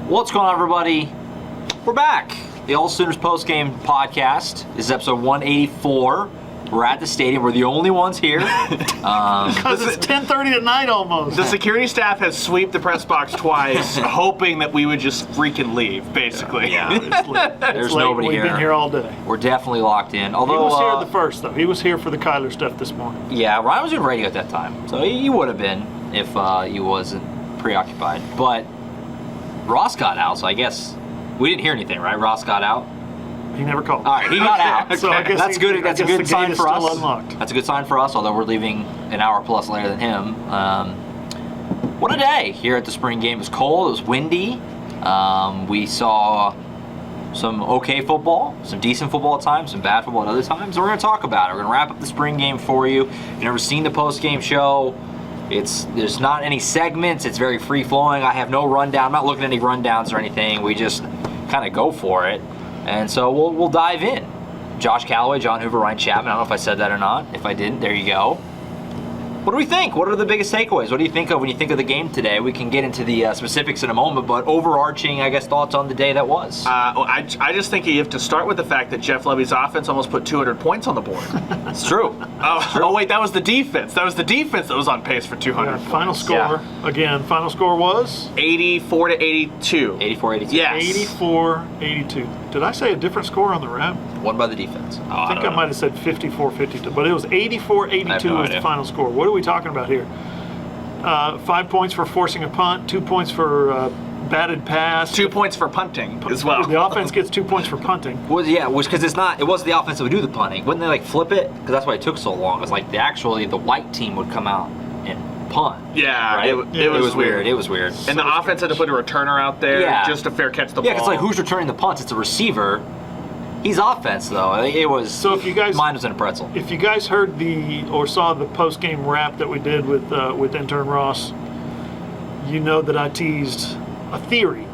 What's going on, everybody? We're back. The AllSooners Postgame Podcast. This is episode 184. We're at the stadium. We're the only ones here. Because it's 10:30 at night almost. The security staff has sweeped the press box twice, hoping that we would just freaking leave, basically. Yeah. There's nobody We've here. been here all day. We're definitely locked in. Although, He was here the first, though. He was here for the Kyler stuff this morning. Yeah, Ryan was doing radio at that time. So he would have been if he wasn't preoccupied. But Ross got out, so I guess we didn't hear anything, right? Ross got out. He never called. All right, he got out. So I guess That's good. That's a good sign for us. Unlocked. That's a good sign for us, although we're leaving an hour plus later than him. What a day here at the spring game. It was cold. It was windy. We saw some okay football, some decent football at times, some bad football at other times. And we're going to talk about it. We're going to wrap up the spring game for you. If you've never seen the post-game show, there's not any segments. It's very free-flowing. I have no rundown. I'm not looking at any rundowns or anything. We just kind of go for it. And so we'll dive in. Josh Callaway, John Hoover, Ryan Chapman. I don't know if I said that or not. If I didn't, there you go. What do we think? What are the biggest takeaways? What do you think of when you think of the game today? We can get into the specifics in a moment, but overarching, I guess, thoughts on the day that was. I just think you have to start with the fact that Jeff Lebby's offense almost put 200 points on the board. It's true. Oh, wait, that was the defense. That was the defense that was on pace for 200 points. Final score, again, final score was? 84 to 82. 84-82. Yes. 84-82. Did I say a different score on the wrap? One by the defense. I think I might have said 54-52, but it was 84-82 was the final score. What are we talking about here? 5 points for forcing a punt, 2 points for batted pass. 2 points for punting as well. The offense gets 2 points for punting. Well, yeah, because it wasn't the offense that would do the punting. Wouldn't they like flip it? Because that's why it took so long. It's like the white team would come out and punt. Yeah, right? it was weird. It was weird. And the offense had to put a returner out there just to fair catch the ball. Yeah, because like who's returning the punts? It's a receiver. He's offense though. It was. So if you guys, mine was in a pretzel. If you guys heard or saw the post game wrap that we did with intern Ross, you know that I teased a theory,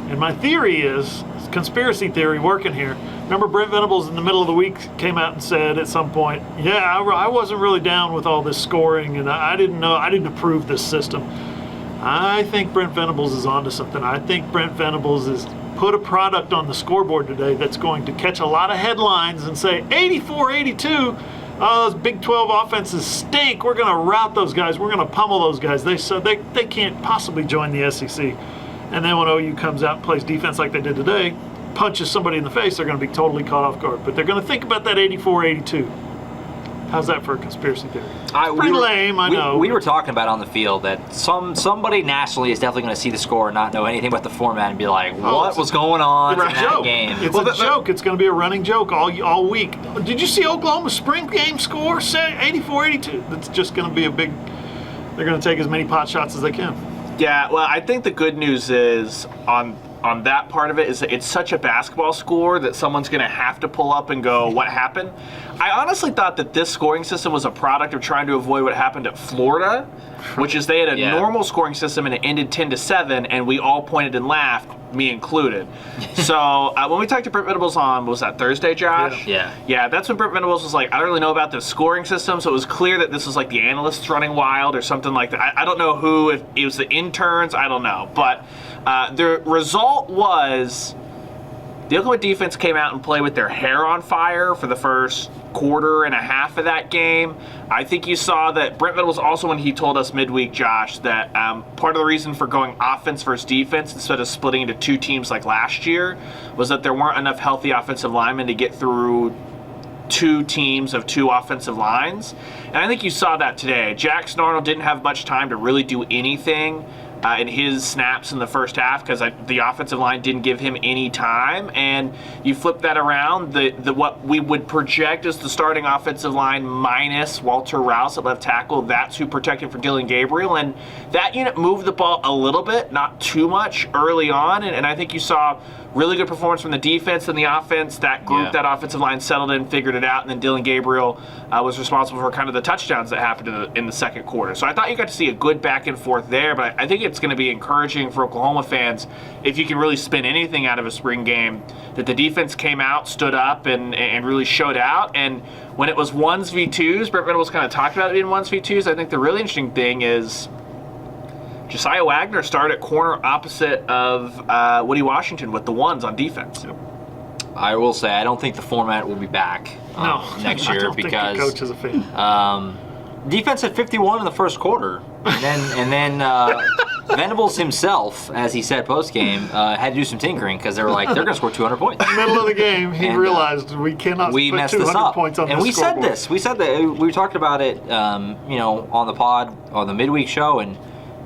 and my theory is conspiracy theory working here. Remember Brent Venables in the middle of the week came out and said at some point, I wasn't really down with all this scoring, and I didn't approve this system. I think Brent Venables is onto something. I think Brent Venables is put a product on the scoreboard today that's going to catch a lot of headlines and say 84-82. Oh, those Big 12 offenses stink. We're going to rout those guys. We're going to pummel those guys. They said they can't possibly join the SEC. And then when OU comes out and plays defense like they did today, punches somebody in the face, they're going to be totally caught off guard. But they're going to think about that 84-82. How's that for a conspiracy theory? It's pretty lame, I know. We were talking about on the field that somebody nationally is definitely going to see the score and not know anything about the format and be like, what was going on in that game? It's a joke. It's going to be a running joke all week. Did you see Oklahoma's spring game score? 84-82. That's just going to be they're going to take as many pot shots as they can. Yeah, well, I think the good news is on that part of it is that it's such a basketball score that someone's going to have to pull up and go, what happened? I honestly thought that this scoring system was a product of trying to avoid what happened at Florida, which is they had a normal scoring system and it ended 10-7, and we all pointed and laughed, me included. So when we talked to Brent Venables on, was that Thursday, Josh? Yeah, that's when Brent Venables was like, I don't really know about the scoring system, so it was clear that this was like the analysts running wild or something like that. I don't know who, if it was the interns, I don't know. But the result was the Oklahoma defense came out and played with their hair on fire for the first quarter and a half of that game. I think you saw that Brent Venables also, when he told us midweek, Josh, that part of the reason for going offense versus defense instead of splitting into two teams like last year was that there weren't enough healthy offensive linemen to get through two teams of two offensive lines. And I think you saw that today. Jackson Arnold didn't have much time to really do anything in his snaps in the first half because the offensive line didn't give him any time. And you flip that around, the what we would project as the starting offensive line minus Walter Rouse at left tackle, that's who protected for Dylan Gabriel. And that unit moved the ball a little bit, not too much early on. And I think you saw really good performance from the defense and the offense. That group, that offensive line settled in, figured it out, and then Dylan Gabriel was responsible for kind of the touchdowns that happened in the second quarter. So I thought you got to see a good back and forth there, but I think it's going to be encouraging for Oklahoma fans if you can really spin anything out of a spring game, that the defense came out, stood up, and really showed out. And when it was 1s v 2s, Brent Venables kind of talked about it being 1s v 2s. I think the really interesting thing is Josiah Wagner started at corner opposite of Woody Washington with the ones on defense. Yep. I will say I don't think the format will be back next year I don't because think the coach is a fan. defense had 51 in the first quarter, and then Venables himself, as he said post game, had to do some tinkering because they were like they're going to score 200 points. Middle of the game, he realized we cannot we put messed 200 this up. points on and the we scoreboard. said this. We said that we talked about it, on the pod on the midweek show and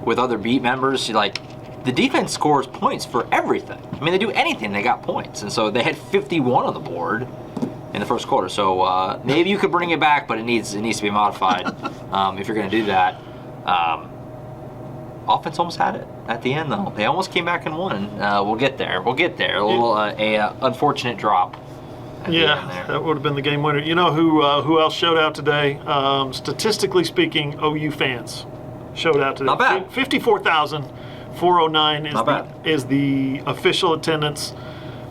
with other beat members. Like the defense scores points for everything. I mean, they do anything, they got points, and so they had 51 on the board in the first quarter. So maybe you could bring it back, but it needs to be modified if you're going to do that. Offense almost had it at the end, though. They almost came back and won. We'll get there. A little unfortunate drop. Yeah, that would have been the game winner. You know who else showed out today? Statistically speaking, OU fans showed out today. Not bad. 54,409 is the official attendance.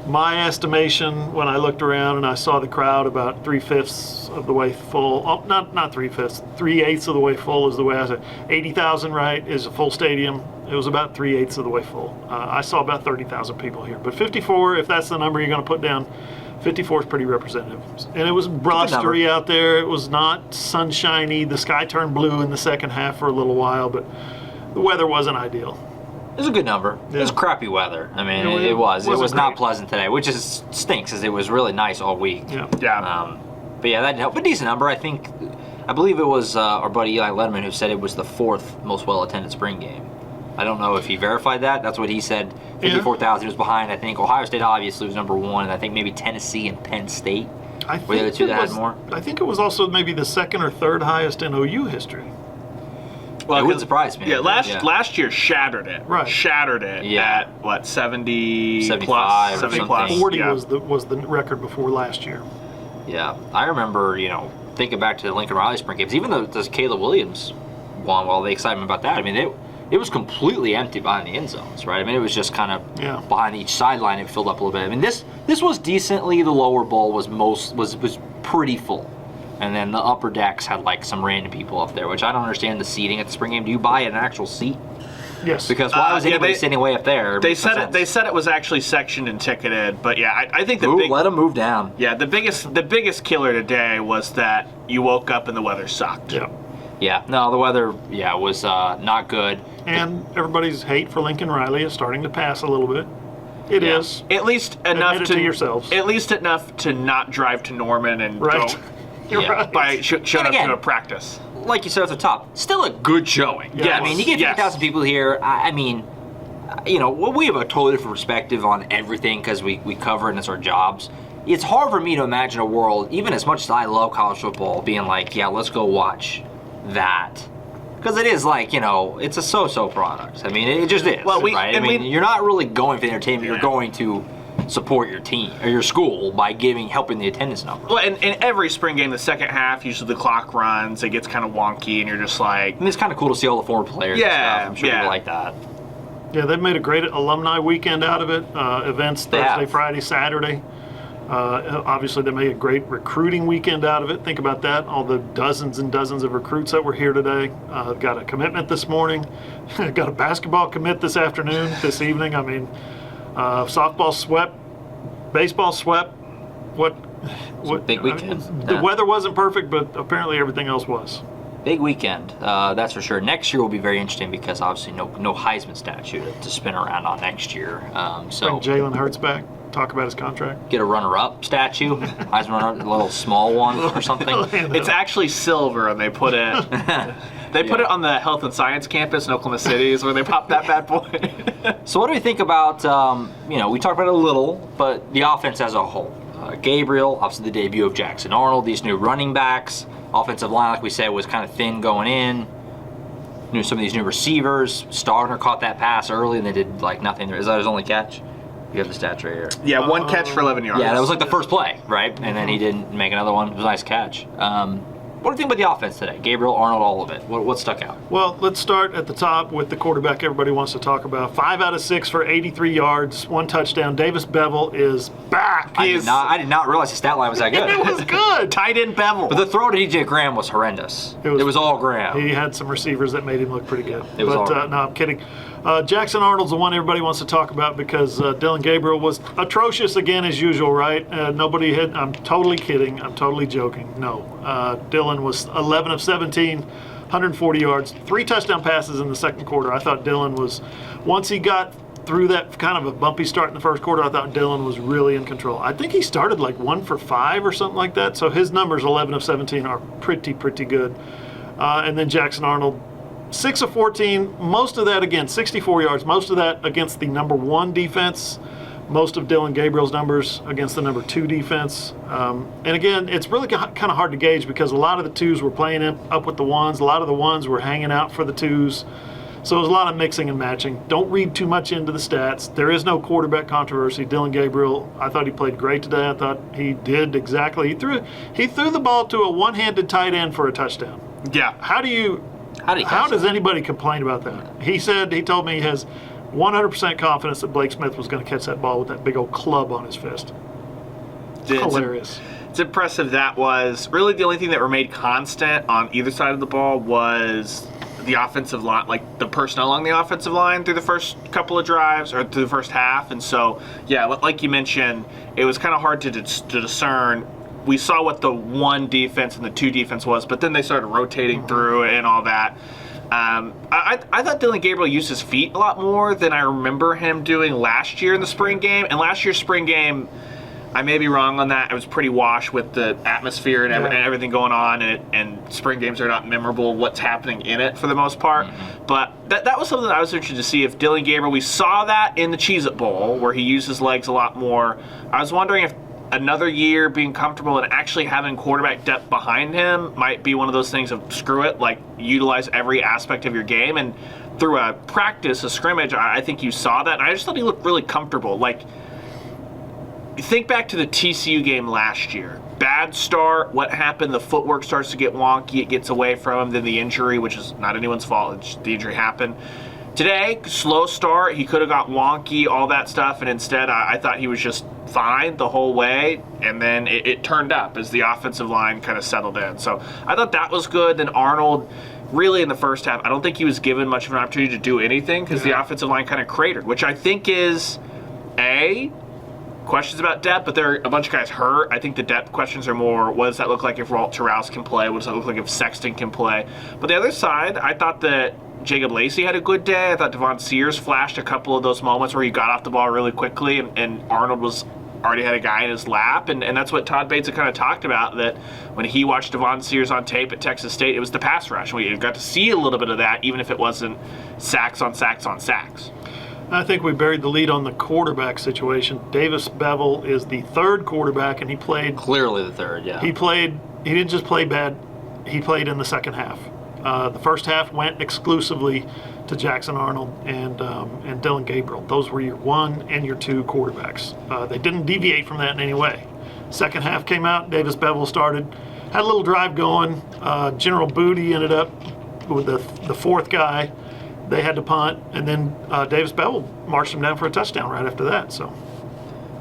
My estimation, when I looked around and I saw the crowd, about 3/5 of the way full. Oh, not 3/5, 3/8 of the way full is the way I said. 80,000, right, is a full stadium. It was about 3/8 of the way full. I saw about 30,000 people here, but 54, if that's the number you're going to put down, 54 is pretty representative. And it was blustery out there. It was not sunshiny. The sky turned blue in the second half for a little while, but the weather wasn't ideal. It was a good number. Yeah. It was crappy weather. I mean, Yeah, it was. It was wasn't not great. pleasant today, which stinks, as it was really nice all week. Yeah. Yeah. But yeah, that didn't help. But decent number. I believe it was our buddy Eli Letterman who said it was the 4th most well-attended spring game. I don't know if he verified that. That's what he said. 54,000 was behind. I think Ohio State obviously was number 1, and I think maybe Tennessee and Penn State were the other two that had more. I think it was also maybe the second or third highest in OU history. Well, It wouldn't surprise me. Yeah, last year shattered it. Right. Shattered it at what, 70 75 plus, or 70 something. plus. 40 yeah. was the record before last year. Yeah, I remember, thinking back to the Lincoln Riley spring games, even though Caleb Williams won, all the excitement about that, I mean, it was completely empty behind the end zones, right? I mean, it was just kind of behind each sideline. It filled up a little bit. I mean, this was decently. The lower bowl was pretty full, and then the upper decks had like some random people up there, which I don't understand the seating at the spring game. Do you buy an actual seat? Yes. Because why was anybody sitting way up there? They said it was actually sectioned and ticketed, but yeah, I think let them move down. Yeah, the biggest killer today was that you woke up and the weather sucked. Yeah. Yeah, no, the weather, was not good. And everybody's hate for Lincoln Riley is starting to pass a little bit. It is. At least enough Admit it to yourselves. At least enough to not drive to Norman and Right. go You're Yeah. right. by showing up again, to a practice. Like you said at the top, still a good showing. Yeah, I mean, you get 50,000 people here. I mean, we have a totally different perspective on everything because we cover it and it's our jobs. It's hard for me to imagine a world, even as much as I love college football, being like, yeah, let's go watch that. Because it is like, it's a so-so product. I mean, it just is, Well, right? I mean, you're not really going for the entertainment. You're going to support your team or your school by helping the attendance number. Well, in every spring game, the second half, usually the clock runs, it gets kind of wonky, and you're just like... And it's kind of cool to see all the former players and stuff. I'm sure people like that. Yeah, they've made a great alumni weekend out of it. Events Thursday, Friday, Saturday. Obviously, they made a great recruiting weekend out of it. Think about that. All the dozens and dozens of recruits that were here today. Got a commitment this morning. Got a basketball commit this evening. I mean, softball swept. Baseball swept. What big weekend. The weather wasn't perfect, but apparently everything else was. Big weekend, that's for sure. Next year will be very interesting because obviously no Heisman statue to spin around on next year. So Bring Jalen Hurts back. Talk about his contract. Get a runner-up statue, Heisman runner-up, a little small one or something. It's actually silver, and they put it. They put it on the Health and Science campus in Oklahoma City, is where they popped that bad boy. So what do we think about? We talked about it a little, but the offense as a whole. Gabriel, obviously the debut of Jackson Arnold. These new running backs, offensive line, like we said, was kind of thin going in. Some of these new receivers. Starner caught that pass early, and they did like nothing. Is that his only catch? You have the stats right here. Yeah, one catch for 11 yards. Yeah, that was like the first play, right? And then he didn't make another one. It was a nice catch. What do you think about the offense today? Gabriel, Arnold, all of it. What stuck out? Well, let's start at the top with the quarterback everybody wants to talk about. 5 out of 6 for 83 yards, 1 touchdown. Davis Bevel is back. I did not realize the stat line was that good. It was good. Tight end Bevel. But the throw to DJ Graham was horrendous. It was all Graham. He had some receivers that made him look pretty good. It was but no, I'm kidding. Jackson Arnold's the one everybody wants to talk about because Dylan Gabriel was atrocious again as usual, right? Nobody hit. I'm totally kidding. I'm totally joking. No. Dylan was 11 of 17, 140 yards, 3 touchdown passes in the second quarter. I thought Dylan was, once he got through that kind of a bumpy start in the first quarter, I thought Dylan was really in control. I think he started like 1 for 5 or something like that. So his numbers, 11 of 17, are pretty good. And then Jackson Arnold, 6 of 14, most of that, again, 64 yards, most of that against the number 1 defense, most of Dylan Gabriel's numbers against the number 2 defense. And again, it's really kind of hard to gauge because a lot of the 2s were playing up with the 1s, a lot of the 1s were hanging out for the 2s. So it was a lot of mixing and matching. Don't read too much into the stats. There is no quarterback controversy. Dylan Gabriel, I thought he played great today. I thought he did exactly. He threw the ball to a one-handed tight end for a touchdown. Yeah. How does anybody complain about that? He told me he has 100% confidence that Blake Smith was going to catch that ball with that big old club on his fist. Hilarious. It's impressive. That was really the only thing that remained constant on either side of the ball was the offensive line, like the personnel along the offensive line through the first couple of drives or through the first half. And so, yeah, like you mentioned, it was kind of hard to discern. We saw what the 1 defense and the 2 defense was, but then they started rotating through and all that. I thought Dylan Gabriel used his feet a lot more than I remember him doing last year in the spring game. And last year's spring game, I may be wrong on that. It was pretty wash with the atmosphere and everything going on, and spring games are not memorable what's happening in it for the most part. Mm-hmm. But that was something that I was interested to see if Dylan Gabriel, we saw that in the Cheez-It Bowl where he used his legs a lot more. I was wondering if another year being comfortable and actually having quarterback depth behind him might be one of those things of screw it, like utilize every aspect of your game. And through a practice, a scrimmage, I think you saw that. And I just thought he looked really comfortable. Like, think back to the TCU game last year. Bad start. What happened? The footwork starts to get wonky. It gets away from him. Then the injury, which is not anyone's fault. The injury happened. Today, slow start. He could have got wonky, all that stuff. And instead, I thought he was just fine the whole way. And then it turned up as the offensive line kind of settled in. So I thought that was good. Then Arnold, really in the first half, I don't think he was given much of an opportunity to do anything because the offensive line kind of cratered, which I think is, questions about depth, but there are a bunch of guys hurt. I think the depth questions are more, what does that look like if Walt Rouse can play? What does that look like if Sexton can play? But the other side, I thought that Jacob Lacey had a good day. I thought Devon Sears flashed a couple of those moments where he got off the ball really quickly, and Arnold already had a guy in his lap, and that's what Todd Bates had kind of talked about, that when he watched Devon Sears on tape at Texas State, it was the pass rush. We got to see a little bit of that, even if it wasn't sacks on sacks on sacks. I think we buried the lead on the quarterback situation. Davis Bevel is the 3rd quarterback, and he played... Clearly the 3rd, yeah. He didn't just play bad, he played in the second half. The first half went exclusively to Jackson Arnold and Dylan Gabriel. Those were your 1 and your 2 quarterbacks. They didn't deviate from that in any way. Second half came out, Davis Bevel started, had a little drive going. General Booty ended up with the 4th guy. They had to punt, and then Davis Bevel marched him down for a touchdown right after that. So,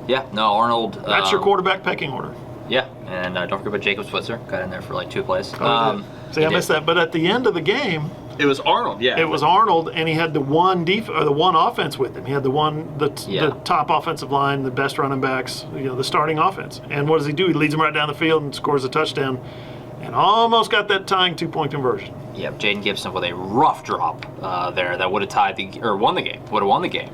yeah, no, Arnold. That's your quarterback pecking order. Yeah, and don't forget about Jacob Switzer. Got in there for like 2 plays. See, I missed that. But at the end of the game, it was Arnold. Yeah, it was Arnold, and he had the one offense with him. He had the top offensive line, the best running backs, the starting offense. And what does he do? He leads them right down the field and scores a touchdown, and almost got that tying 2-point conversion. Yeah, Jaden Gibson with a rough drop there that would have won the game. Would have won the game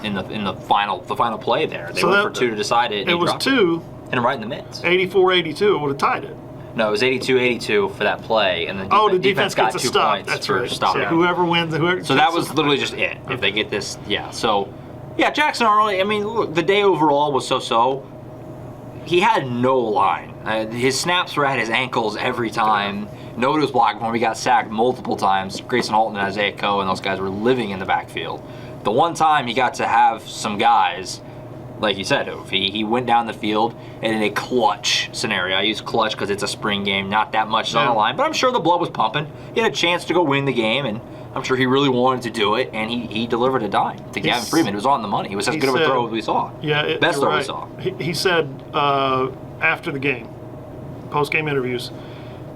in the final play there. They went for 2 to decide it. It was 2, and right in the midst. 84-82. It would have tied it. No, it was 82-82 for that play, and the defense got 2 points. That's for stopping. So whoever wins, So that was literally just it. If they get this, yeah. So, yeah, Jackson Arnold. I mean, look, the day overall was so-so. He had no line. His snaps were at his ankles every time. Nobody was blocking for him. He got sacked multiple times. Grayson Halton and Isaiah Coe and those guys were living in the backfield. The one time he got to have some guys, like you said, he went down the field and in a clutch scenario. I use clutch because it's a spring game, not that much on the line, but I'm sure the blood was pumping. He had a chance to go win the game, and I'm sure he really wanted to do it, and he delivered a dime to Gavin Freeman. It was on the money. It was as good of a throw as we saw. Yeah, best throw right. we saw. He said after the game, post-game interviews,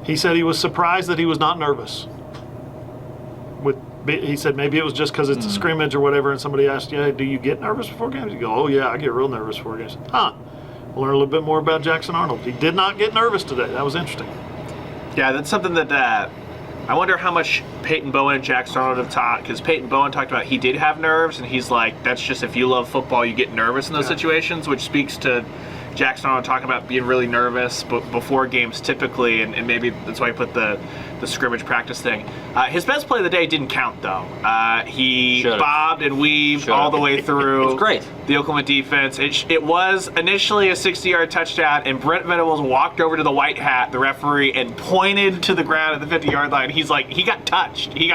he said he was surprised that he was not nervous. He said maybe it was just because it's a scrimmage or whatever, and somebody asked, "Yeah, do you get nervous before games?" You go, "Oh yeah, I get real nervous before games." We'll learn a little bit more about Jackson Arnold. He did not get nervous today. That was interesting. Yeah, that's something that I wonder how much Peyton Bowen and Jackson Arnold have taught, because Peyton Bowen talked about he did have nerves, and he's like, that's just if you love football, you get nervous in those situations, which speaks to Jackson Arnold talking about being really nervous before games typically, and maybe that's why he put the scrimmage practice thing. His best play of the day didn't count, though. He bobbed and weaved all the way through. It's great. The Oklahoma defense. It was initially a 60-yard touchdown, and Brent Venables walked over to the white hat, the referee, and pointed to the ground at the 50-yard line. He's like, he got touched. He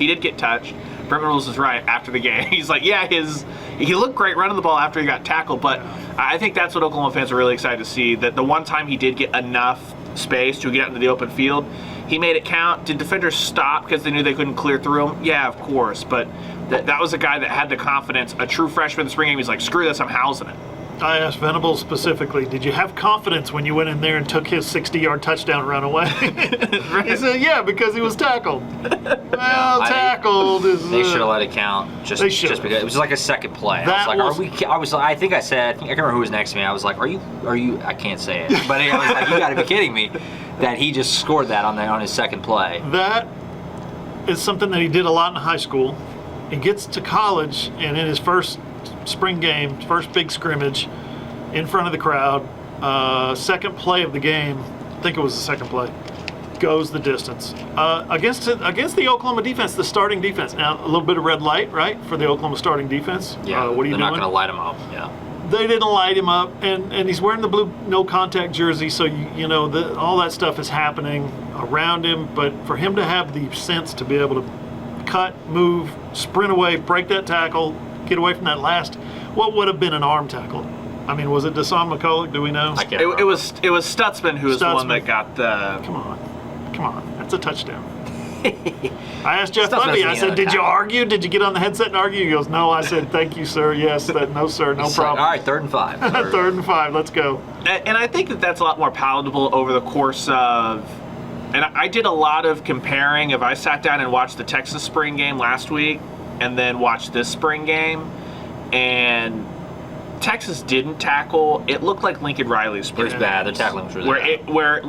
did get touched. Brent Venables is right after the game. He's like, yeah, he looked great running the ball after he got tackled, but I think that's what Oklahoma fans are really excited to see, that the one time he did get enough space to get out into the open field, he made it count. Did defenders stop because they knew they couldn't clear through him? Yeah, of course, but that was a guy that had the confidence. A true freshman in the spring game, he's like, screw this, I'm housing it. I asked Venables specifically, did you have confidence when you went in there and took his 60-yard touchdown run away? He said, yeah, because he was tackled. Well, tackled is... They should have let it count. Just because it was like a second play. I think I can't remember who was next to me. I was like, are you? I can't say it, but I was like, you got to be kidding me that he just scored that on his second play. That is something that he did a lot in high school. He gets to college, and in his first spring game, first big scrimmage, in front of the crowd, second play of the game, I think it was the second play, goes the distance. Against the Oklahoma defense, the starting defense. Now, a little bit of red light, right, for the Oklahoma starting defense. Yeah, what are you they're not doing? going to light him up, yeah. They didn't light him up, and he's wearing the blue no-contact jersey, so you know all that stuff is happening around him. But for him to have the sense to be able to cut, move, sprint away, break that tackle, get away from that last, what would have been an arm tackle? I mean, was it Deshaun McCulloch? Do we know? It was Stutzman who was the one that got the... Come on. That's a touchdown. I asked Jeff Lundy, I said, did you argue? Did you get on the headset and argue? He goes, no. I said, thank you, sir. Yes. No, sir. No problem. All right, 3rd and 5. 3rd and 5. Let's go. And I think that's a lot more palatable over the course of... And I did a lot of comparing. If I sat down and watched the Texas spring game last week and then watched this spring game, and Texas didn't tackle, it looked like Lincoln Riley's spring. It was bad. Their tackling was really bad. Where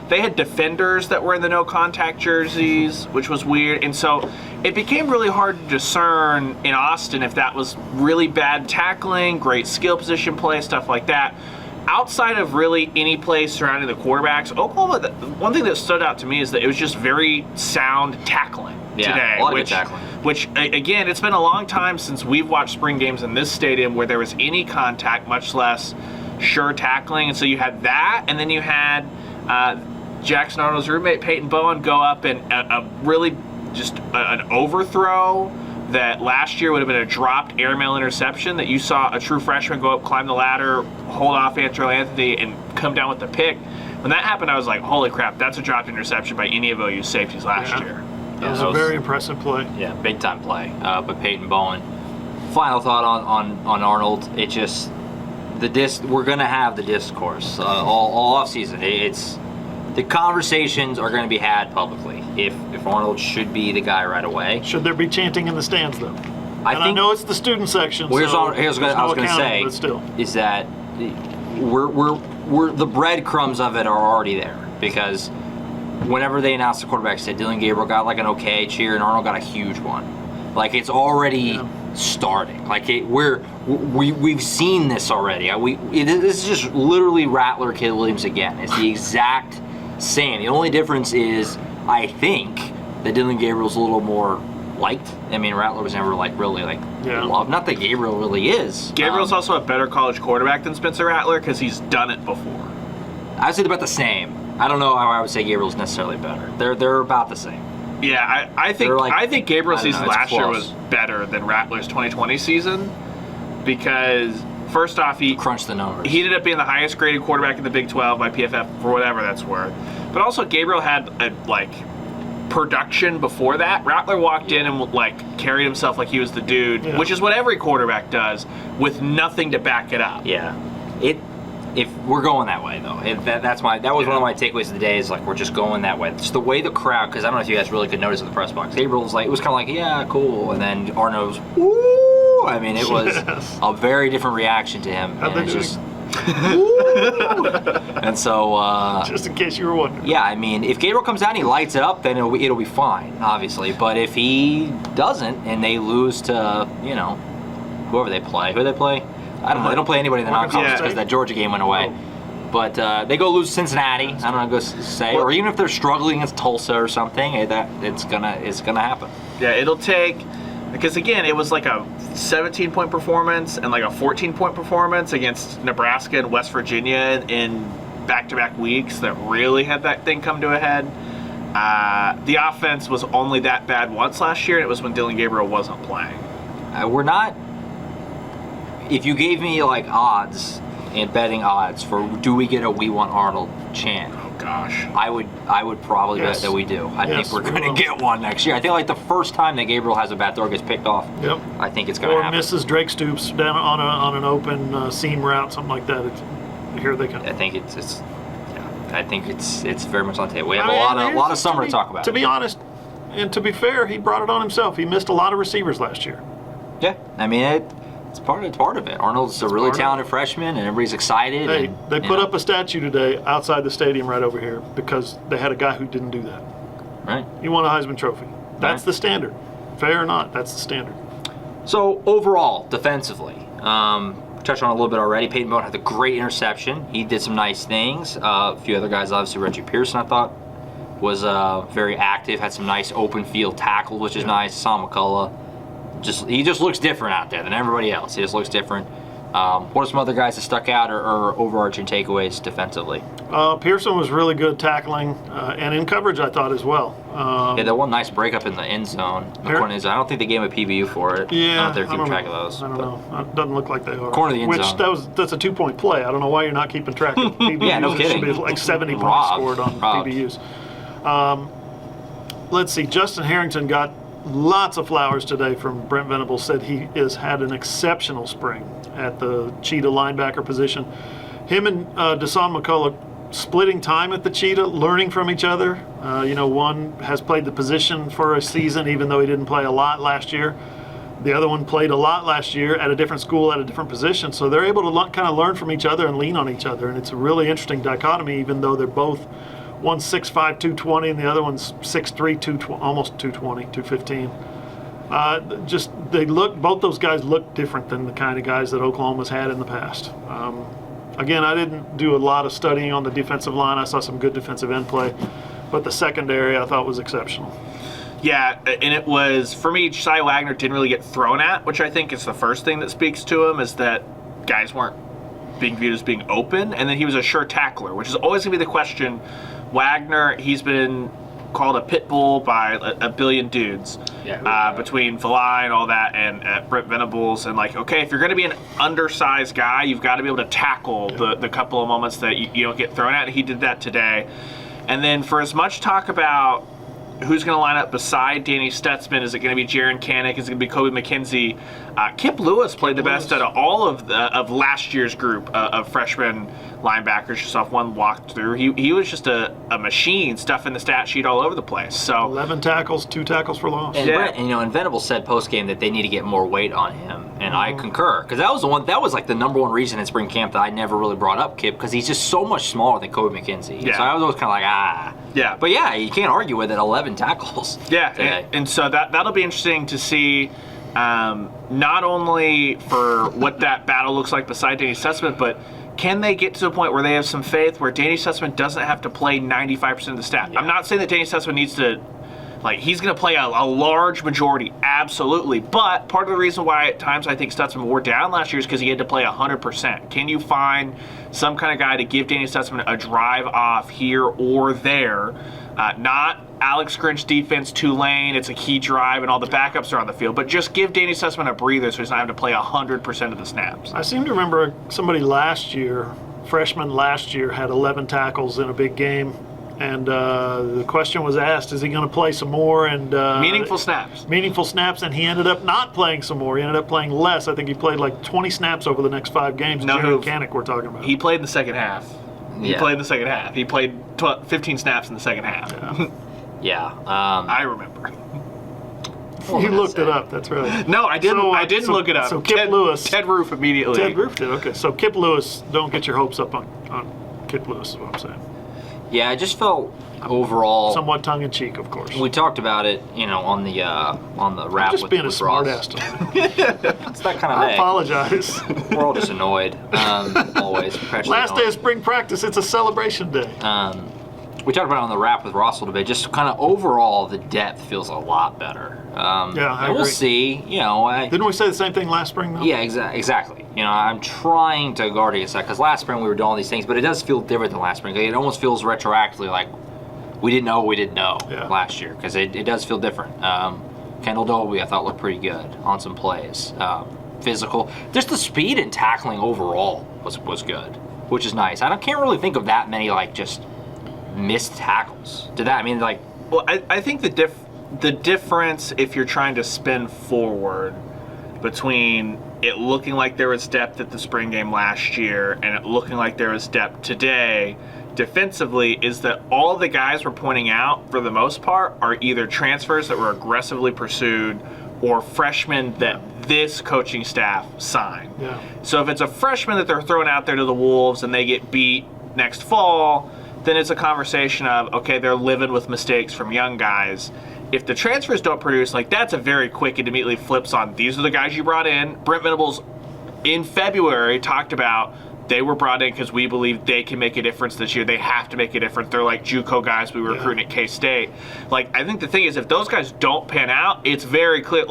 they had defenders that were in the no-contact jerseys, which was weird. And so it became really hard to discern in Austin if that was really bad tackling, great skill position play, stuff like that. Outside of really any play surrounding the quarterbacks, Oklahoma, one thing that stood out to me is that it was just very sound tackling today. A lot of good tackling. Which, again, it's been a long time since we've watched spring games in this stadium where there was any contact, much less sure tackling. And so you had that, and then you had Jackson Arnold's roommate, Peyton Bowen, go up and really just an overthrow that last year would have been a dropped airmail interception that you saw a true freshman go up, climb the ladder, hold off Antrell Anthony, and come down with the pick. When that happened, I was like, holy crap, that's a dropped interception by any of OU's safeties last year. That was a very impressive play. Yeah, big-time play by Peyton Bowen. Final thought on Arnold. It just, we're going to have the discourse all offseason. The conversations are going to be had publicly if Arnold should be the guy right away. Should there be chanting in the stands, though? I know it's the student section. Here's what I was going to say, but still, is that we're the breadcrumbs of it are already there, because whenever they announced the quarterback, said Dylan Gabriel got like an okay cheer and Arnold got a huge one. Like, it's already starting. Like, we've seen this already. This is just literally Rattler Kid Williams again. It's the exact same. The only difference is, I think, that Dylan Gabriel's a little more liked. I mean, Rattler was never really loved. Not that Gabriel really is. Gabriel's also a better college quarterback than Spencer Rattler because he's done it before. I'd say they're about the same. I don't know how I would say Gabriel's necessarily better. They're about the same. Yeah, I think Gabriel's season last year was better than Rattler's 2020 season, because first off, he Crunch the numbers. He ended up being the highest graded quarterback in the Big 12 by PFF for whatever that's worth. But also, Gabriel had production before that. Rattler walked in and carried himself like he was the dude, which is what every quarterback does, with nothing to back it up. Yeah. If we're going that way though, that was one of my takeaways of the day. Is we're just going that way. It's the way the crowd, because I don't know if you guys really could notice in the press box. Gabriel was it was kind of like, yeah, cool, and then Arno was, woo! I mean, it was a very different reaction to him. How'd they do? And so, just in case you were wondering. Yeah, I mean, if Gabriel comes out and he lights it up, then it'll be fine, obviously. But if he doesn't and they lose to, whoever they play, who they play, I don't know. They don't play anybody in the non-conference because that Georgia game went away. But they go lose Cincinnati. I don't know, go say, or even if they're struggling against Tulsa or something, it's gonna happen. Yeah, it'll take. Because again, it was like a 17-point performance and like a 14-point performance against Nebraska and West Virginia in back-to-back weeks that really had that thing come to a head. The offense was only that bad once last year, and it was when Dylan Gabriel wasn't playing. We're not. If you gave me odds and betting odds for do we get a We Want Arnold chant? Oh gosh, I would probably bet that we do. I think we're going to get one next year. I think the first time that Gabriel has a bat or gets picked off. Yep. I think it's going to happen. Or misses Drake Stoops down on an open seam route, something like that. Here they come. I think it's very much on the table. We have a lot of summer to talk about. To be honest, and to be fair, he brought it on himself. He missed a lot of receivers last year. Yeah, I mean it's part of it. Arnold's a really talented freshman, and everybody's excited. Hey, they put up a statue today outside the stadium right over here because they had a guy who didn't do that. Right. He won a Heisman Trophy. That's the standard. Fair or not, that's the standard. So overall, defensively, touched on it a little bit already. Peyton Bowen had a great interception. He did some nice things. A few other guys, obviously Reggie Pearson, I thought was very active. Had some nice open field tackles, which is nice. Sam McCullough. He just looks different out there than everybody else. He just looks different. What are some other guys that stuck out or overarching takeaways defensively? Pearson was really good tackling and in coverage, I thought, as well. That one nice breakup in the end zone. I don't think they gave him a PBU for it. Yeah, I don't know if they're keeping track of those. I don't know. It doesn't look like they are. Corner of the end zone. That's a 2-point play. I don't know why you're not keeping track of PBUs. Yeah, no kidding. It should be like 70 points scored on PBUs. Let's see. Justin Harrington got lots of flowers today from Brent Venables. Said he has had an exceptional spring at the Cheetah linebacker position. Him and Deshaun McCullough splitting time at the Cheetah, learning from each other. One has played the position for a season, even though he didn't play a lot last year. The other one played a lot last year at a different school at a different position. So they're able to kind of learn from each other and lean on each other. And it's a really interesting dichotomy, even though they're both one's 6'5", 220, and the other one's 6'3", almost 220, 215. Both those guys look different than the kind of guys that Oklahoma's had in the past. Again, I didn't do a lot of studying on the defensive line. I saw some good defensive end play, but the secondary I thought was exceptional. Yeah, and it was, for me, Josiah Wagner didn't really get thrown at, which I think is the first thing that speaks to him, is that guys weren't being viewed as being open, and then he was a sure tackler, which is always going to be the question. Wagner, he's been called a pit bull by a billion dudes between Valai and all that and Brent Venables. And okay, if you're going to be an undersized guy, you've got to be able to tackle the couple of moments that you don't get thrown at. He did that today. And then for as much talk about who's going to line up beside Danny Stutzman, is it going to be Jaron Kanik? Is it going to be Kobe McKenzie? Kip Lewis played the best out of all of last year's group of freshman linebackers. Just off one walkthrough, he was just a machine, stuffing the stat sheet all over the place. So 11 tackles, 2 tackles for loss. And Brent, and Venables said post game that they need to get more weight on him, and I concur, because that was the number one reason in spring camp that I never really brought up Kip, because he's just so much smaller than Kobe McKenzie. Yeah. So I was always kind of like Yeah. But yeah, you can't argue with it. 11 tackles. Yeah, and so that'll be interesting to see. Not only for what that battle looks like beside Danny Stutzman, but can they get to a point where they have some faith where Danny Stutzman doesn't have to play 95% of the snap? Yeah. I'm not saying that Danny Stutzman needs to, he's going to play a large majority, absolutely. But part of the reason why at times I think Stutzman wore down last year is because he had to play 100%. Can you find some kind of guy to give Danny Stutzman a drive off here or there? Not Alex Grinch defense, Tulane, it's a key drive, and all the backups are on the field. But just give Danny Sussman a breather so he's not having to play 100% of the snaps. I seem to remember somebody freshman last year, had 11 tackles in a big game. And the question was asked, is he going to play some more? And meaningful snaps. Meaningful snaps, and he ended up not playing some more. He ended up playing less. I think he played like 20 snaps over the next 5 games. No, Jared Canick we're talking about. He played in the second half. He played in the second half. He played 15 snaps in the second half. Yeah. I remember. You looked it up, that's right. No, I didn't. I didn't look it up. So Kip Lewis. Ted Roof immediately. Ted Roof did, okay. So Kip Lewis, don't get your hopes up on Kip Lewis is what I'm saying. Yeah, I just felt overall somewhat tongue-in-cheek, of course. We talked about it, on the wrap. Just being a smartass tonight. It's that kind of I day. apologize. We're all just annoyed, always. Last day of spring practice, it's a celebration day. We talked about it on the wrap with Ross a little bit. Just kind of overall, the depth feels a lot better. I agree. We'll see. Didn't we say the same thing last spring, though? Yeah, exactly. I'm trying to guard against that because last spring we were doing all these things, but it does feel different than last spring. It almost feels retroactively like we didn't know last year because it does feel different. Kendall Dolby, I thought, looked pretty good on some plays. Physical. Just the speed and tackling overall was good, which is nice. Can't really think of that many just missed tackles. Well, I think the difference, if you're trying to spin forward, between it looking like there was depth at the spring game last year and it looking like there was depth today defensively, is that all the guys we're pointing out, for the most part, are either transfers that were aggressively pursued or freshmen that this coaching staff signed. Yeah. So if it's a freshman that they're throwing out there to the Wolves and they get beat next fall, then it's a conversation of, okay, they're living with mistakes from young guys. If the transfers don't produce, that's a very quick and immediately flips on, these are the guys you brought in. Brent Venables in February talked about they were brought in because we believe they can make a difference this year. They have to make a difference. They're like JUCO guys we were recruiting at K-State. I think the thing is, if those guys don't pan out, it's very clear,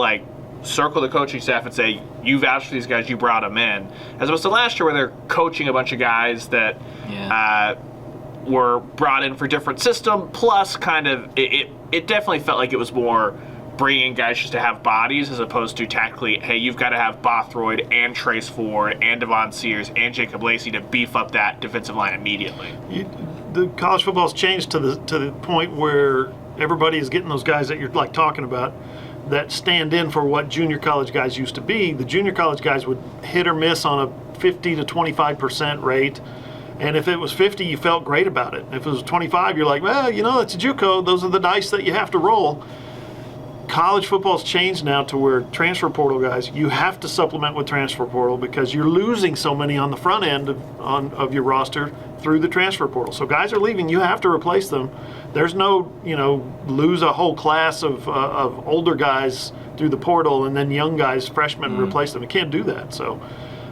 circle the coaching staff and say, you vouched for these guys, you brought them in. As opposed to last year where they're coaching a bunch of guys that were brought in for different system, plus kind of, it definitely felt like it was more bringing guys just to have bodies as opposed to tactically, hey, you've got to have Bothroyd and Trace Ford and Devon Sears and Jacob Lacey to beef up that defensive line immediately. The college football's changed to the point where everybody is getting those guys that you're talking about that stand in for what junior college guys used to be. The junior college guys would hit or miss on a 50 to 25% rate. And if it was 50, you felt great about it. If it was 25, you're like, well, it's a JUCO. Those are the dice that you have to roll. College football's changed now to where transfer portal guys, you have to supplement with transfer portal because you're losing so many on the front end of your roster through the transfer portal. So guys are leaving. You have to replace them. There's no, lose a whole class of older guys through the portal and then young guys, freshmen, replace them. You can't do that. So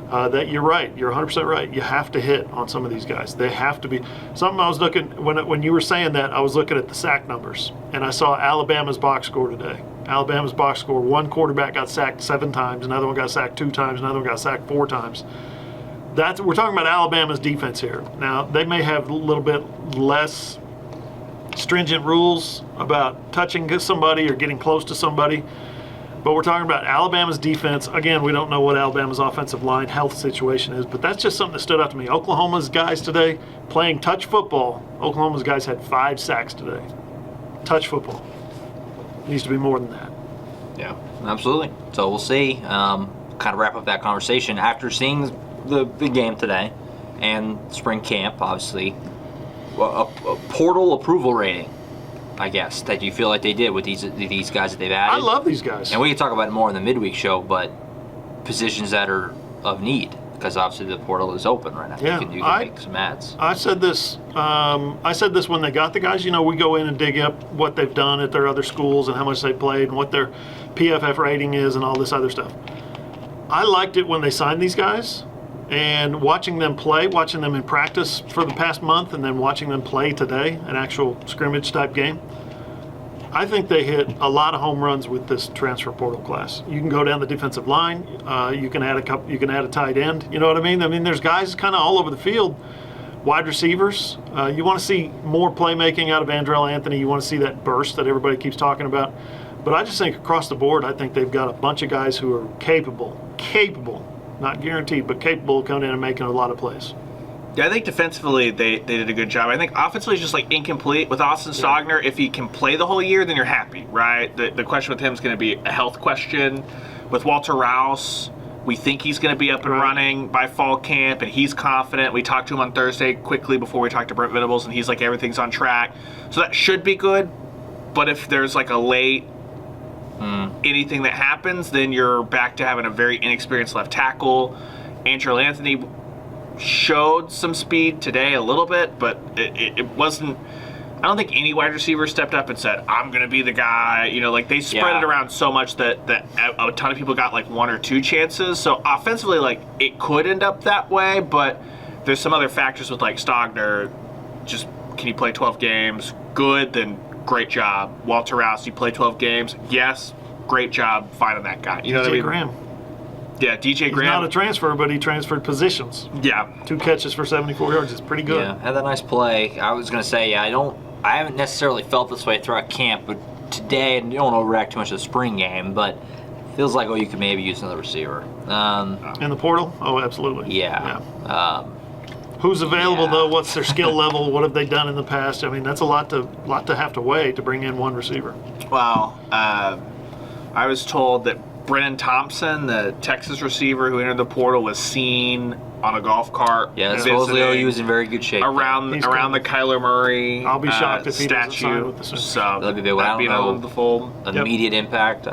that you're right. You're 100% right. You have to hit on some of these guys. They have to be. Something I was looking, when you were saying that, I was looking at the sack numbers, and I saw Alabama's box score today. Alabama's box score, one quarterback got sacked 7 times, another one got sacked 2 times, another one got sacked 4 times. We're talking about Alabama's defense here. Now, they may have a little bit less stringent rules about touching somebody or getting close to somebody, but we're talking about Alabama's defense. Again, we don't know what Alabama's offensive line health situation is, but that's just something that stood out to me. Oklahoma's guys today playing touch football. Oklahoma's guys had 5 sacks today. Touch football. Needs to be more than that. Yeah, absolutely. So we'll see. Kind of wrap up that conversation after seeing the game today and spring camp, obviously. A portal approval rating, I guess, that you feel like they did with these guys that they've added. I love these guys. And we can talk about it more in the midweek show, but positions that are of need, because obviously the portal is open right now. Yeah, you can make some ads. I said this when they got the guys. We go in and dig up what they've done at their other schools and how much they played and what their PFF rating is and all this other stuff. I liked it when they signed these guys, and watching them play, watching them in practice for the past month, and then watching them play today, an actual scrimmage type game. I think they hit a lot of home runs with this transfer portal class. You can go down the defensive line. You can add a tight end. You know what I mean? There's guys kind of all over the field. Wide receivers, you want to see more playmaking out of Andrell Anthony. You want to see that burst that everybody keeps talking about. But I just think across the board, I think they've got a bunch of guys who are capable, not guaranteed, but capable of coming in and making a lot of plays. Yeah, I think defensively they did a good job. I think offensively is just like incomplete. With Austin Stogner, if he can play the whole year, then you're happy, right? The question with him is going to be a health question. With Walter Rouse, we think he's going to be up and running by fall camp, and he's confident. We talked to him on Thursday quickly before we talked to Brent Venables, and he's like, everything's on track. So that should be good. But if there's like a late anything that happens, then you're back to having a very inexperienced left tackle. Andrell Anthony showed some speed today a little bit, but it wasn't. I don't think any wide receiver stepped up and said, I'm going to be the guy. You know, like they spread it around so much that a ton of people got like 1 or 2 chances. So offensively, like it could end up that way, but there's some other factors with like Stogner. Just can you play 12 games? Good, then great job. Walter Rouse, you play 12 games? Yes, great job finding that guy. You know what I mean? Graham. Yeah, DJ Graham. He's not a transfer, but he transferred positions. Yeah. 2 catches for 74 yards is pretty good. Yeah, had that nice play. I was going to say, I haven't necessarily felt this way throughout camp, but today, and you don't overreact too much to the spring game, but it feels like, you could maybe use another receiver. In the portal? Oh, absolutely. Yeah. Who's available, though? What's their skill level? What have they done in the past? I mean, that's a lot to have to weigh to bring in one receiver. Well, I was told that Brennan Thompson, the Texas receiver who entered the portal, was seen on a golf cart. Yeah, supposedly OU was in very good shape. Around the Kyler Murray I'll be shocked if he doesn't statue. sign with the Sooners. So that'd be big. I don't know the fold. Immediate impact.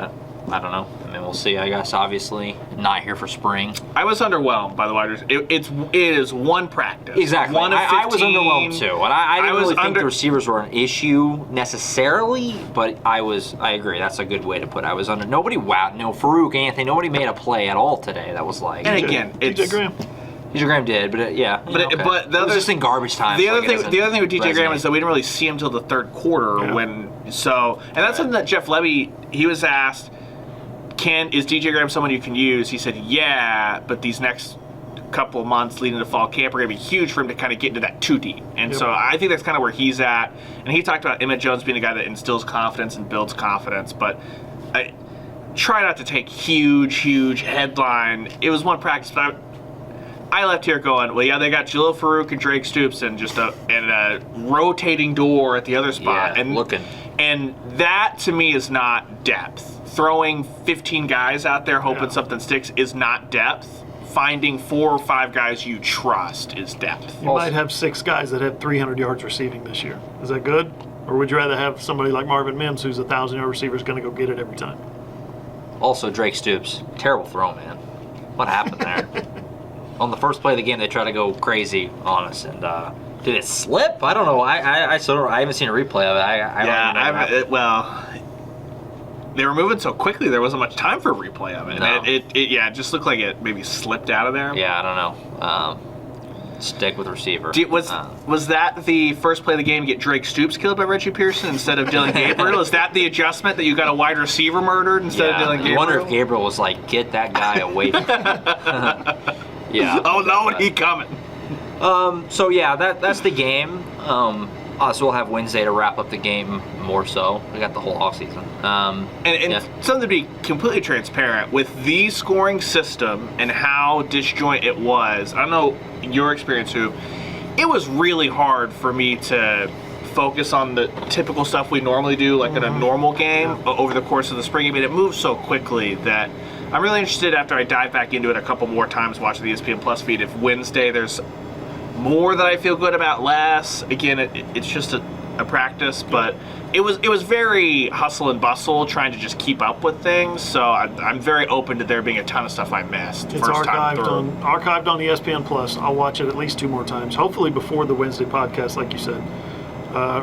I don't know. I mean, we'll see. I guess obviously not here for spring. I was underwhelmed by the wide receiver. It is one practice. Exactly. One of 15. I was underwhelmed too, and I didn't really think the receivers were an issue necessarily. But I agree. That's a good way to put it. I was under. Nobody wowed. No, Farouk, Anthony. Nobody made a play at all today. That was like. And again, DJ Graham. DJ Graham did, but but the it was other just in garbage time. The other thing with DJ Graham is that we didn't really see him until the third quarter and that's something that Jeff Levy, he was asked, is DJ Graham someone you can use? He said, yeah, but these next couple of months leading to fall camp are going to be huge for him to kind of get into that 2 deep. And so I think that's kind of where he's at. And he talked about Emmett Jones being a guy that instills confidence and builds confidence, but I try not to take huge headline. It was one practice, but I left here going, well, yeah, they got Jalil Farouk and Drake Stoops and just a rotating door at the other spot. Yeah, and looking. And that, to me, is not depth. Throwing 15 guys out there hoping something sticks is not depth. Finding 4 or 5 guys you trust is depth. You might have 6 guys that have 300 yards receiving this year. Is that good? Or would you rather have somebody like Marvin Mims, who's a 1,000-yard receiver, is going to go get it every time? Also, Drake Stoops. Terrible throw, man. What happened there? On the first play of the game, they tried to go crazy on us, and did it slip? I don't know. I haven't seen a replay of it. Well, they were moving so quickly there wasn't much time for a replay of it. No. It just looked like it maybe slipped out of there. Yeah, I don't know. Stick with receiver. Was that the first play of the game to get Drake Stoops killed by Reggie Pearson instead of Dylan Gabriel? Is that the adjustment that you got a wide receiver murdered instead of Dylan Gabriel? I wonder if Gabriel was like, get that guy away from me. Yeah. Oh no, he coming. So yeah, that's the game. So we'll have Wednesday to wrap up the game more so. We got the whole offseason. Something to be completely transparent, with the scoring system and how disjoint it was, I don't know your experience, Hoob, it was really hard for me to focus on the typical stuff we normally do, like in a normal game, over the course of the spring game. And it moves so quickly that I'm really interested, after I dive back into it a couple more times watching the ESPN Plus feed, if Wednesday there's more that I feel good about, less. Again, it's just a practice, but it was very hustle and bustle trying to just keep up with things. So I'm very open to there being a ton of stuff I missed. It's archived on ESPN Plus. I'll watch it at least 2 more times, hopefully before the Wednesday podcast, like you said.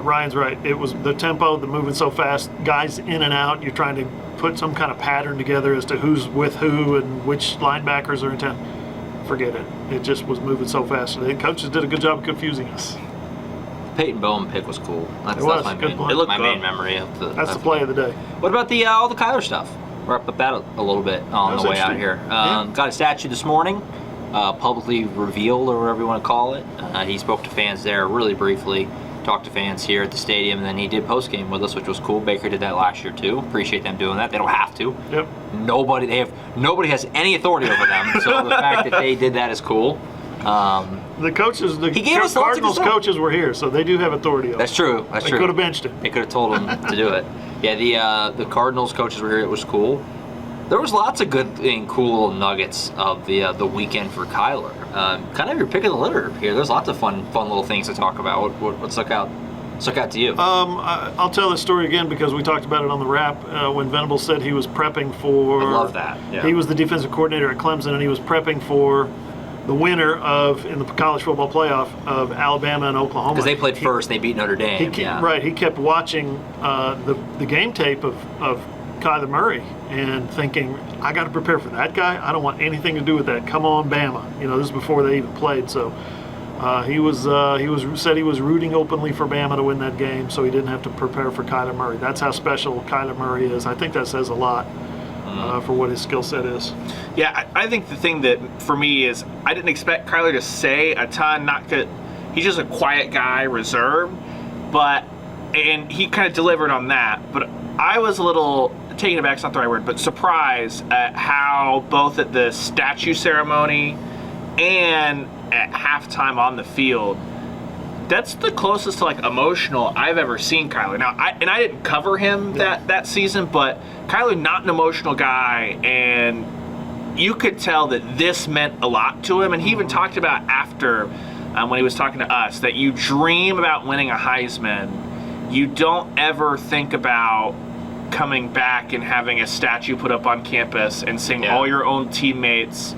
Ryan's right. It was the tempo, the moving so fast, guys in and out. You're trying to put some kind of pattern together as to who's with who and which linebackers are in town. Forget it. It just was moving so fast. The coaches did a good job of confusing us. Peyton Bowman pick was cool. That's my main memory of That's the play of the day. What about the all the Kyler stuff? We're up at that a little bit on the way out here. Got a statue this morning. publicly revealed, or whatever you want to call it. He spoke to fans there really briefly, talked to fans here at the stadium, and then he did postgame with us, which was cool. Baker did that last year too. Appreciate them doing that. They don't have to. Yep. Nobody has any authority over them. So the fact that they did that is cool. The coaches, the He gave us lots of Cardinals good stuff. coaches were here, so they do have authority over That's true. They could have benched him. They could have told him to do it. Yeah, the Cardinals coaches were here. It was cool. There was lots of good and cool little nuggets of the weekend for Kyler. Kind of your pick of the litter here. There's lots of fun little things to talk about. What stuck out to you? I'll tell this story again because we talked about it on the wrap when Venables said he was prepping for. I love that. Yeah. He was the defensive coordinator at Clemson, and he was prepping for the winner in the college football playoff of Alabama and Oklahoma. Because they played first, they beat Notre Dame. Right. He kept watching the game tape of Kyler Murray and thinking, I got to prepare for that guy. I don't want anything to do with that. Come on, Bama. This is before they even played. So he said he was rooting openly for Bama to win that game, so he didn't have to prepare for Kyler Murray. That's how special Kyler Murray is. I think that says a lot. For what his skill set is. Yeah, I think the thing that for me is I didn't expect Kyler to say a ton. Not that he's just a quiet guy, reserved, and he kind of delivered on that. But I was a little taken aback, it's not the right word, but surprised at how both at the statue ceremony and at halftime on the field, that's the closest to emotional I've ever seen Kyler. Now, I didn't cover him that season, but Kyler not an emotional guy, and you could tell that this meant a lot to him. And he even talked about after, when he was talking to us, that you dream about winning a Heisman. You don't ever think about coming back and having a statue put up on campus and seeing all your own teammates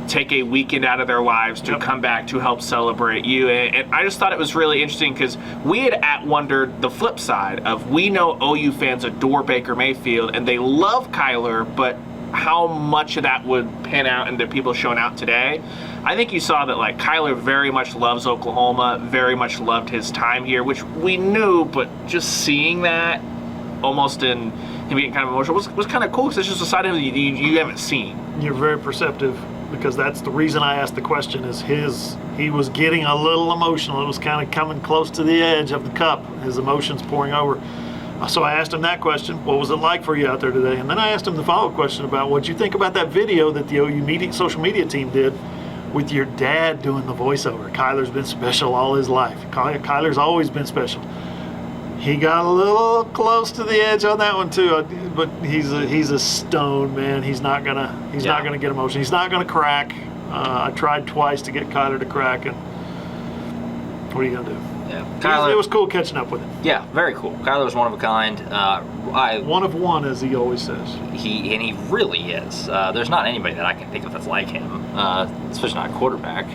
take a weekend out of their lives to come back to help celebrate you. And I just thought it was really interesting because we had wondered the flip side of, we know OU fans adore Baker Mayfield and they love Kyler, but how much of that would pan out into people showing out today? I think you saw that Kyler very much loves Oklahoma, very much loved his time here, which we knew, but just seeing that almost in him being kind of emotional was kind of cool, because it's just a side of him you haven't seen. You're very perceptive, because that's the reason I asked the question. He was getting a little emotional. It was kind of coming close to the edge of the cup, his emotions pouring over. So I asked him that question, what was it like for you out there today? And then I asked him the follow-up question about what you think about that video that the OU social media team did with your dad doing the voiceover. Kyler's been special all his life. Kyler's always been special. He got a little close to the edge on that one too, but he's a stone, man. He's not gonna get emotional. He's not gonna crack. I tried twice to get Kyler to crack, and what are you gonna do? Yeah, Kyler, it was cool catching up with him. Yeah, very cool. Kyler was one of a kind. One of one, as he always says. He really is. There's not anybody that I can think of that's like him, especially not a quarterback.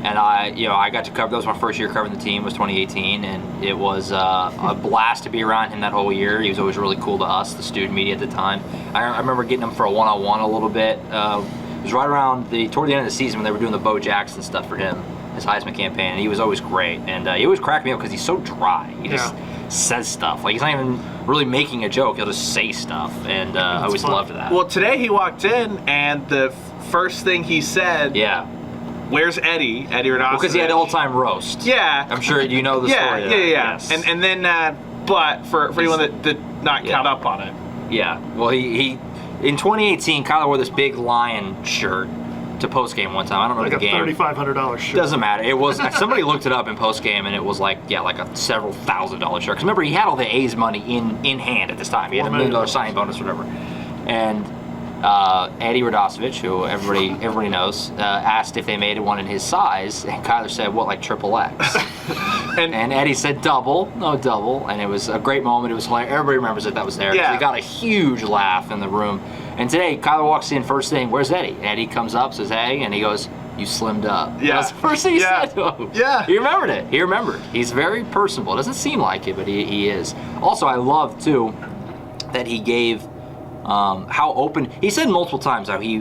And I got to cover. That was my first year covering the team. Was 2018, and it was a blast to be around him that whole year. He was always really cool to us, the student media at the time. I remember getting him for a one-on-one a little bit. It was right around toward the end of the season when they were doing the Bo Jackson stuff for him, his Heisman campaign. And he was always great, and he always cracked me up because he's so dry. He just says stuff. He's not even really making a joke. He'll just say stuff, and I always loved that. Well, today he walked in, and the first thing he said, where's Eddie Radosevich? Because he had all-time roast. Yeah. I'm sure you know the story. Yeah. Yes. And then, but for anyone that did not count up on it. Yeah. Well, he in 2018, Kyler wore this big Lion shirt to postgame one time. I don't remember the game. Like a $3,500 shirt. Doesn't matter. It was somebody looked it up in postgame, and it was like a several $1,000 shirt. Because remember, he had all the A's money in hand at this time. He had $1 million signing bonus, whatever. And Eddie Radosevich, who everybody knows, asked if they made one in his size, and Kyler said, "What, like XXX?" and Eddie said, "Double, no double." And it was a great moment. It was hilarious. Everybody remembers that was there. Yeah. They got a huge laugh in the room. And today, Kyler walks in first thing. Where's Eddie? Eddie comes up, says, "Hey," and he goes, "You slimmed up." Yeah. That's the first thing he said to him. Yeah. He remembered it. He remembered. He's very personable. It doesn't seem like it, but he is. Also, I love too that he gave. How open he said multiple times how he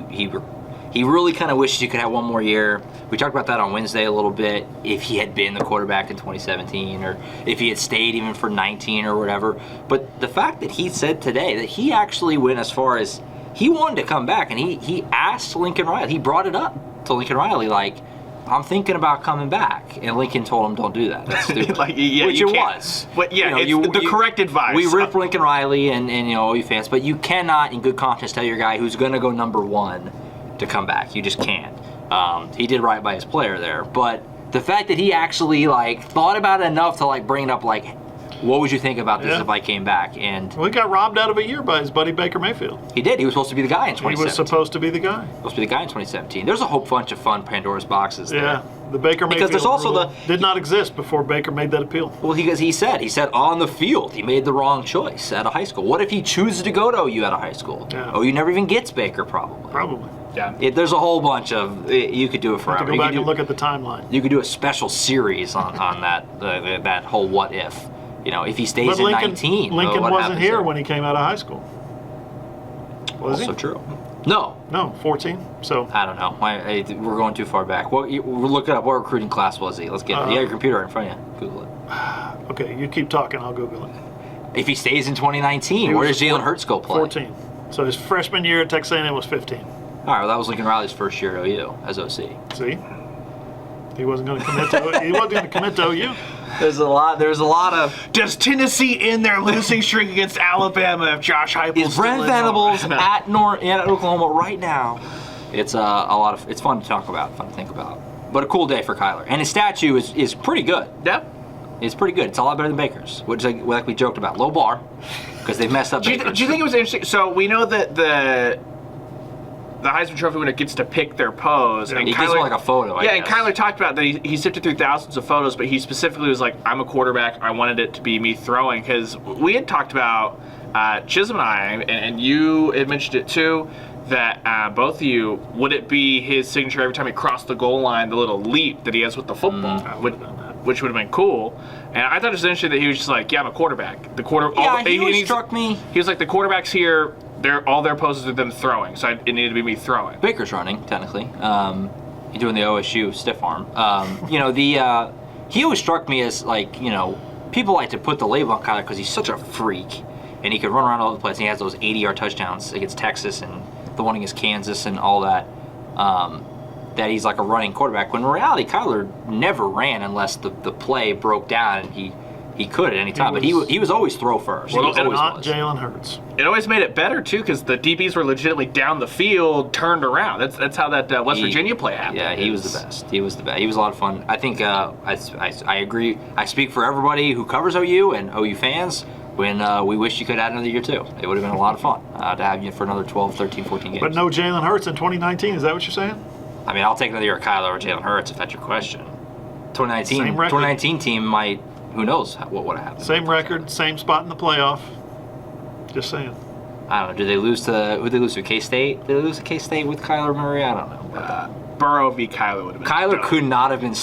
really kind of wishes he could have one more year. We talked about that on Wednesday a little bit. If he had been the quarterback in 2017, or if he had stayed even for 19 or whatever. But the fact that he said today that he actually went as far as he wanted to come back, and he asked Lincoln Riley. He brought it up. to Lincoln Riley, like, I'm thinking about coming back. And Lincoln told him, don't do that. That's stupid. Like, yeah, which you it can't. was. But yeah, it's the correct advice. We rip Lincoln Riley and OU fans, but you cannot, in good conscience, tell your guy who's going to go number 1 to come back. You just can't. He did right by his player there. But the fact that he actually, like, thought about it enough to, like, bring it up, like, what would you think about this if I came back? And we got robbed out of a year by his buddy Baker Mayfield. he did. He was supposed to be the guy in 2017. He was supposed to be the guy. Supposed to be the guy in 2017. There's a whole bunch of fun Pandora's boxes there. Yeah, the Baker Mayfield there's also rule did not exist before Baker made that appeal. Well, he said on the field he made the wrong choice out of high school. What if he chooses to go to OU out of high school? Yeah. OU never even gets Baker, probably. Probably. Yeah. There's a whole bunch of you could do it Have forever. to go back and look at the timeline. You could do a special series on that whole what if. You know, if he stays But in Lincoln, 19, Lincoln what wasn't happens here there? when he came out of high school. Was Also he? true. No, 14. So I don't know. We're going too far back. We'll look it up. What recruiting class was he? Let's get it. You got your computer in front of you. Google it. okay, you keep talking. I'll Google it. If he stays in 2019, He where was does Jalen Hurts go play? 14. So his freshman year at Texas A&M was 15. All right, well, that was Lincoln Riley's first year at OU as OC. See, he wasn't going to commit to. He wasn't going to commit to OU. There's a lot of. Does Tennessee end their losing streak against Alabama if Josh Heupel Is Brent Venables at Oklahoma right now? It's a lot of. It's fun to talk about, fun to think about. But a cool day for Kyler, and his statue is pretty good. Yeah. It's pretty good. It's a lot better than Baker's, which like we joked about, low bar, because they've messed up. Do you think it was interesting? So we know that the Heisman Trophy winner gets to pick their pose. Yeah, and he gets like a photo, I and guess. Kyler talked about that he sifted through thousands of photos, but he specifically was like, I'm a quarterback. I wanted it to be me throwing, because we had talked about, Chisholm and I, and you had mentioned it too, that both of you, would it be his signature every time he crossed the goal line, the little leap that he has with the football, which would have been cool. And I thought it was interesting that he was just like, yeah, I'm a quarterback. He always struck me. He was like, the quarterbacks here, all their poses are them throwing, so it needed to be me throwing. Baker's running, technically. He's doing the OSU stiff arm. He always struck me as, like, people like to put the label on Kyler because he's such a freak. And he could run around all over the place. And he has those 80-yard touchdowns against Texas and the one against Kansas and all that. That he's like a running quarterback. When in reality, Kyler never ran unless the play broke down and he could at any time. But he was always throw first. Well, not Jalen Hurts. It always made it better too, because the DBs were legitimately down the field, turned around. That's how that West Virginia play happened. Yeah, he was the best. He was the best. He was a lot of fun. I think I agree. I speak for everybody who covers OU and OU fans when we wish you could add another year too. It would have been a lot of fun to have you for another 12, 13, 14 games. But no Jalen Hurts in 2019. Is that what you're saying? I mean, I'll take another year of Kyler or Jalen Hurts if that's your question. 2019 team might. Who knows what would have happened? Same record, same spot in the playoff. Just saying. I don't know. Did they lose to who? Did they lose to K-State? Did they lose to K-State with Kyler Murray? I don't know. Burrow v. Kyler would have been. Kyler dope. could not have been.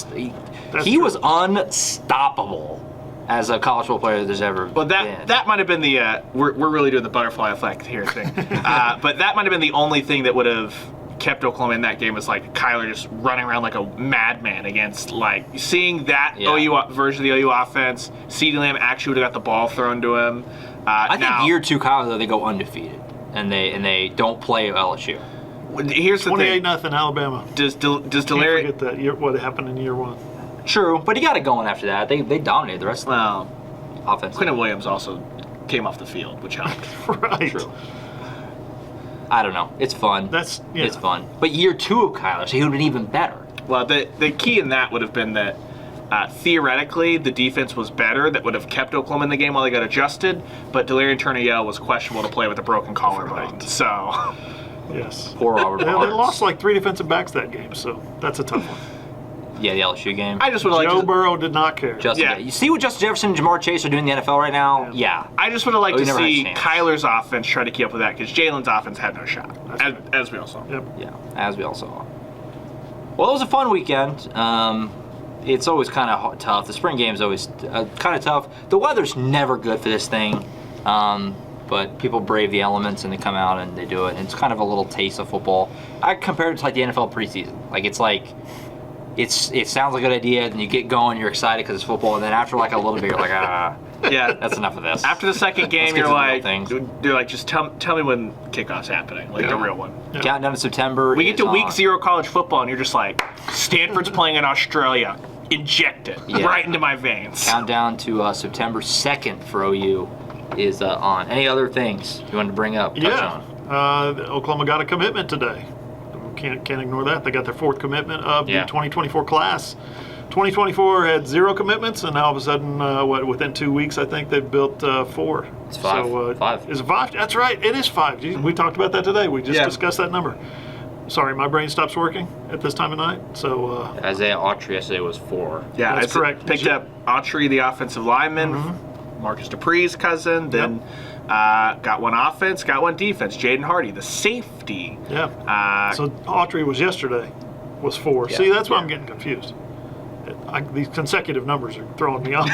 He was unstoppable as a college football player there's ever Well, been. that might have been the. We're really doing the butterfly effect here thing. But that might have been the only thing that would have kept Oklahoma in that game, was like Kyler just running around like a madman against, like, seeing that OU version of the OU offense. CeeDee Lamb actually would have got the ball thrown to him. I think year 2 Kyler, though, they go undefeated and they don't play LSU. Here's the thing. 28-0 Alabama. Does Can't Delary forget that what happened in year 1. True, but he got it going after that. They dominated the rest of the offense. Quinton Williams also came off the field, which helped. Right. True. I don't know. It's fun. It's fun. But year 2 of Kyler, so he would have been even better. Well, the key in that would have been that theoretically the defense was better. That would have kept Oklahoma in the game while they got adjusted. But Delarian Turner-Yell was questionable to play with a broken collarbone. Right. So, yes. Poor Robert They Barnes. lost like 3 defensive backs that game, so that's a tough one. Yeah, the LSU game. I just would have liked Joe to, Burrow did not care. You see what Justin Jefferson and Jamar Chase are doing in the NFL right now? Yeah. I just would have liked Oh, he to never had a see chance. Kyler's offense try to keep up with that, because Jalen's offense had no shot, as we all saw. Yep. Yeah, as we all saw. Well, it was a fun weekend. It's always kind of tough. The spring game is always kind of tough. The weather's never good for this thing, but people brave the elements and they come out and they do it. And it's kind of a little taste of football. I compare it to like the NFL preseason. It sounds like a good idea, and you get going, you're excited because it's football, and then after like a little bit, you're like, Yeah. That's enough of this. After the second game, get you're to the real like, things. you're like, just tell me when kickoff's happening, like the real one. Yeah. Countdown to September. We get to is week on. 0 college football, and you're just like, Stanford's playing in Australia. Inject it right into my veins. Countdown to September 2nd for OU is on. Any other things you wanted to bring up? Touch on? Oklahoma got a commitment today. Can't ignore that. They got their 4th commitment of the 2024 class. 2024 had 0 commitments, and now all of a sudden, within 2 weeks, I think they've built 4. It's 5. So, 5. Is it 5? That's right. It is 5. We talked about that today. We just discussed that number. Sorry, my brain stops working at this time of night. So Isaiah Autry yesterday was 4. Yeah, that's correct. Picked up Autry, the offensive lineman, Marcus Dupree's cousin. Then got one offense, got one defense. Jaden Hardy, the safety. Yeah. So Autry was yesterday, was 4. Yeah. See, that's why I'm getting confused. These consecutive numbers are throwing me off.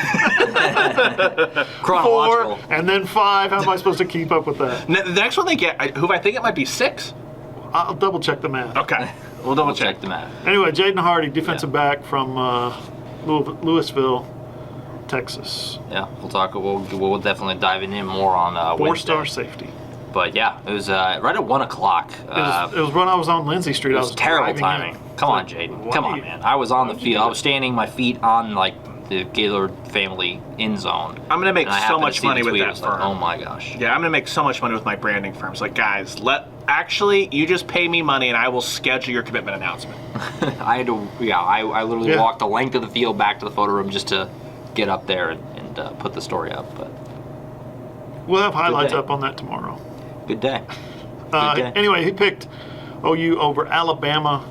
Chronological. 4 and then 5. How am I supposed to keep up with that? The next one they get, who I think it might be 6. I'll double check the math. Okay, we'll double Check check. the map. Anyway, Jaden Hardy, defensive back from Louisville, Texas. Yeah, we'll talk. We'll definitely dive in more on Wednesday. 4-star safety. But yeah, it was right at 1 o'clock. It was when I was on Lindsay Street. It I was was terrible driving timing. in. Come on, It's Jaden. like, Come why on, do you- man. I was on the why would you field. do I was standing my feet on the Gaylord family end zone. I'm gonna make And I so happened to much see money the with tweet. that I was like, firm. oh my gosh. Yeah, I'm gonna make so much money with my branding firms. Like, guys, actually, you just pay me money, and I will schedule your commitment announcement. I had to. Yeah, I literally Yeah. walked the length of the field back to the photo room just to get up there and put the story up. But We'll have highlights day. up on that tomorrow. good day. Good day. Anyway, he picked OU over Alabama,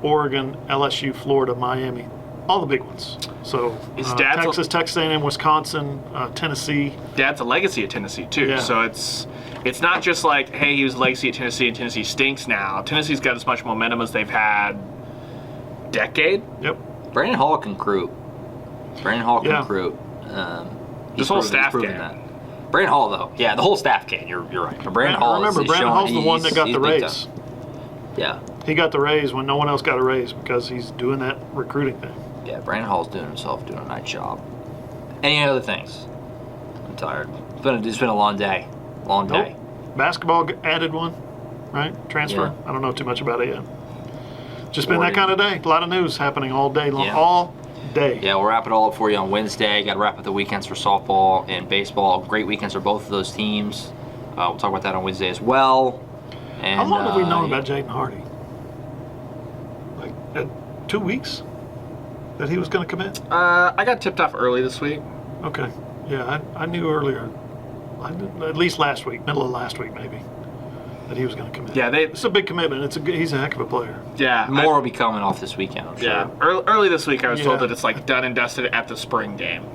Oregon, LSU, Florida, Miami, all the big ones. So His dad's Texas, Texas A&M, Wisconsin, Tennessee. Dad's a legacy at Tennessee too, Yeah. so it's not just like, hey, he was a legacy at Tennessee, and Tennessee stinks now. Tennessee's got as much momentum as they've had decade. Yep. Brandon Hall can recruit. Brandon Hall can Yeah. recruit. This whole staff can. that. Brandon Hall, though, yeah, the whole staff can. You're right. But Brandon Hall. Remember, is Brandon showing Hall's the one that got he's the big raise. time. Yeah, He got the raise when no one else got a raise because he's doing that recruiting thing. yeah. Brandon Hall's doing a nice job. Any other things? I'm tired. It's been a long day. Long day. Nope. Basketball added one, right? Transfer. Yeah. I don't know too much about it yet. Just been that 40. kind of day. A lot of news happening all day long. Yeah. All day. Yeah, we'll wrap it all up for you on Wednesday. Got to wrap up the weekends for softball and baseball. Great weekends for both of those teams. We'll talk about that on Wednesday as well. And, How long have we known yeah. about Jaden Hardy? Like 2 weeks that he was going to commit? I got tipped off early this week. Okay. Yeah, I knew earlier. At least last week, middle of last week maybe, that he was going to commit. Yeah, It's a big commitment. He's a heck of a player. Yeah, More will be coming off this weekend, I'm sure. yeah. Early this week, I was told Yeah. that it's like done and dusted at the spring game.